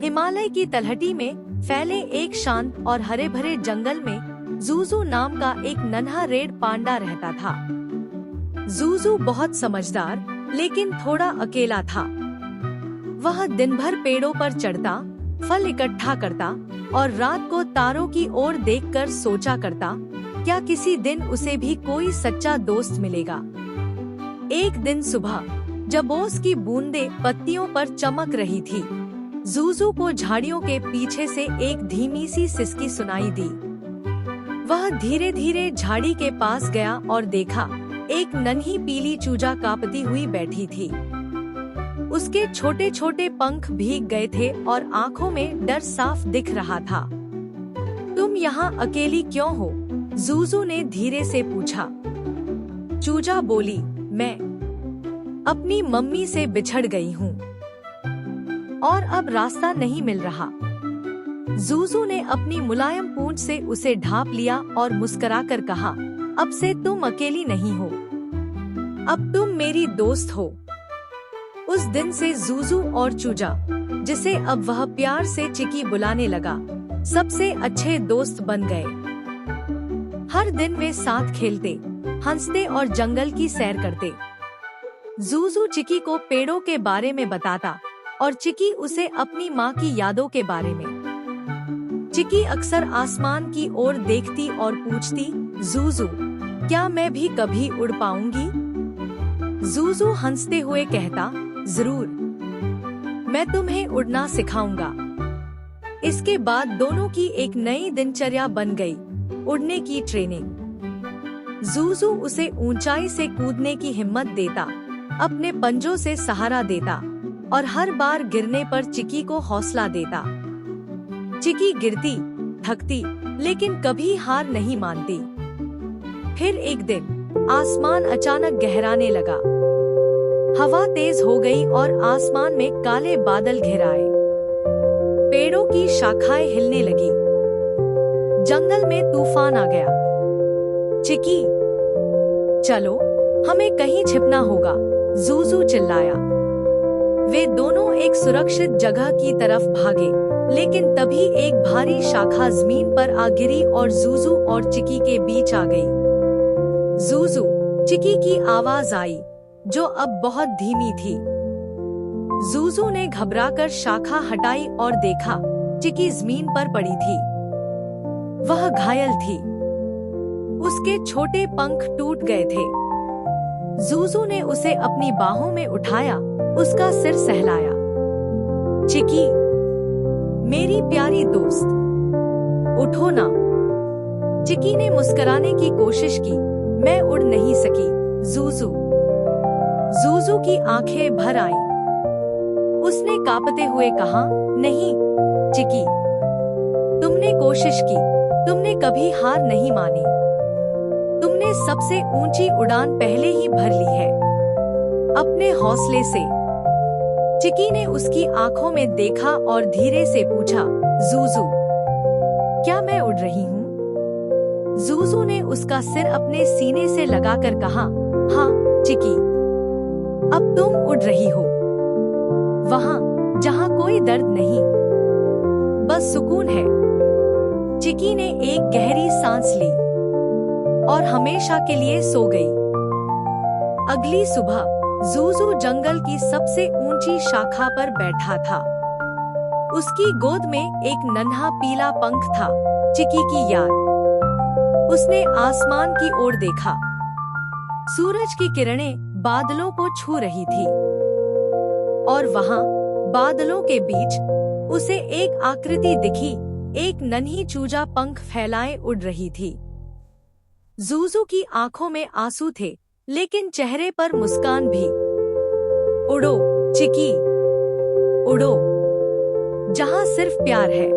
हिमालय की तलहटी में फैले एक शांत और हरे भरे जंगल में जूजू नाम का एक नन्हा रेड पांडा रहता था। जूजू बहुत समझदार लेकिन थोड़ा अकेला था। वह दिन भर पेड़ों पर चढ़ता, फल इकट्ठा करता और रात को तारों की ओर देखकर सोचा करता, क्या किसी दिन उसे भी कोई सच्चा दोस्त मिलेगा। एक दिन सुबह जब ओस की बूंदें पत्तियों पर चमक रही थी, जूजू को झाड़ियों के पीछे से एक धीमी सी सिसकी सुनाई दी। वह धीरे धीरे झाड़ी के पास गया और देखा, एक नन्ही पीली चूजा कांपती हुई बैठी थी। उसके छोटे छोटे पंख भीग गए थे और आंखों में डर साफ दिख रहा था। तुम यहाँ अकेली क्यों हो? जूजू ने धीरे से पूछा। चूजा बोली, मैं अपनी मम्मी से बिछड़ गई हूँ और अब रास्ता नहीं मिल रहा। जूजू ने अपनी मुलायम पूंछ से उसे ढांप लिया और मुस्कुराकर कहा, अब से तुम अकेली नहीं हो, अब तुम मेरी दोस्त हो। उस दिन से जूजू और चूजा, जिसे अब वह प्यार से चिकी बुलाने लगा, सबसे अच्छे दोस्त बन गए। हर दिन वे साथ खेलते, हंसते और जंगल की सैर करते। जूजू चिकी को पेड़ों के बारे में बताता और चिकी उसे अपनी माँ की यादों के बारे में। चिकी अक्सर आसमान की ओर देखती और पूछती, जूजू, क्या मैं भी कभी उड़ पाऊंगी? जूजू हंसते हुए कहता, जरूर, मैं तुम्हें उड़ना सिखाऊंगा। इसके बाद दोनों की एक नई दिनचर्या बन गई, उड़ने की ट्रेनिंग। जूजू उसे ऊंचाई से कूदने की हिम्मत देता, अपने पंजों से सहारा देता और हर बार गिरने पर चिकी को हौसला देता। चिकी गिरती, थकती, लेकिन कभी हार नहीं मानती। फिर एक दिन आसमान अचानक गहराने लगा। हवा तेज हो गई और आसमान में काले बादल घिर आए। पेड़ों की शाखाएं हिलने लगी। जंगल में तूफान आ गया। चिकी, चलो, हमें कहीं छिपना होगा, जूजू चिल्लाया। वे दोनों एक सुरक्षित जगह की तरफ भागे, लेकिन तभी एक भारी शाखा जमीन पर आ गिरी और जूजू और चिकी के बीच आ गई। जूजू, चिकी की आवाज आई, जो अब बहुत धीमी थी। जूजू ने घबराकर शाखा हटाई और देखा, चिकी जमीन पर पड़ी थी। वह घायल थी। उसके छोटे पंख टूट गए थे। जूजू ने उसे अपनी बाहों में उठाया, उसका सिर सहलाया। चिकी, मेरी प्यारी दोस्त, उठो ना। चिकी ने मुस्कुराने की कोशिश की, मैं उड़ नहीं सकी, जूजू। जूजू की आंखें भर आईं। उसने कांपते हुए कहा, नहीं चिकी, तुमने कोशिश की, तुमने कभी हार नहीं मानी। तुमने सबसे ऊंची उड़ान पहले ही भर ली है, अपने हौसले से। चिकी ने उसकी आंखों में देखा और धीरे से पूछा, जूजू, क्या मैं उड़ रही हूँ? जूजू ने उसका सिर अपने सीने से लगाकर कहा, हाँ चिकी, अब तुम उड़ रही हो, वहाँ जहाँ कोई दर्द नहीं, बस सुकून है। चिकी ने एक गहरी सांस ली और हमेशा के लिए सो गई। अगली सुबह जूजू जंगल की सबसे ऊंची शाखा पर बैठा था। उसकी गोद में एक नन्हा पीला पंख था, चिकी की याद। उसने आसमान की ओर देखा। सूरज की किरणें बादलों को छू रही थी और वहाँ बादलों के बीच उसे एक आकृति दिखी, एक नन्ही चूजा पंख फैलाए उड़ रही थी। जूजू की आंखों में आंसू थे, लेकिन चेहरे पर मुस्कान भी। उड़ो चिकी, उड़ो, जहाँ सिर्फ प्यार है।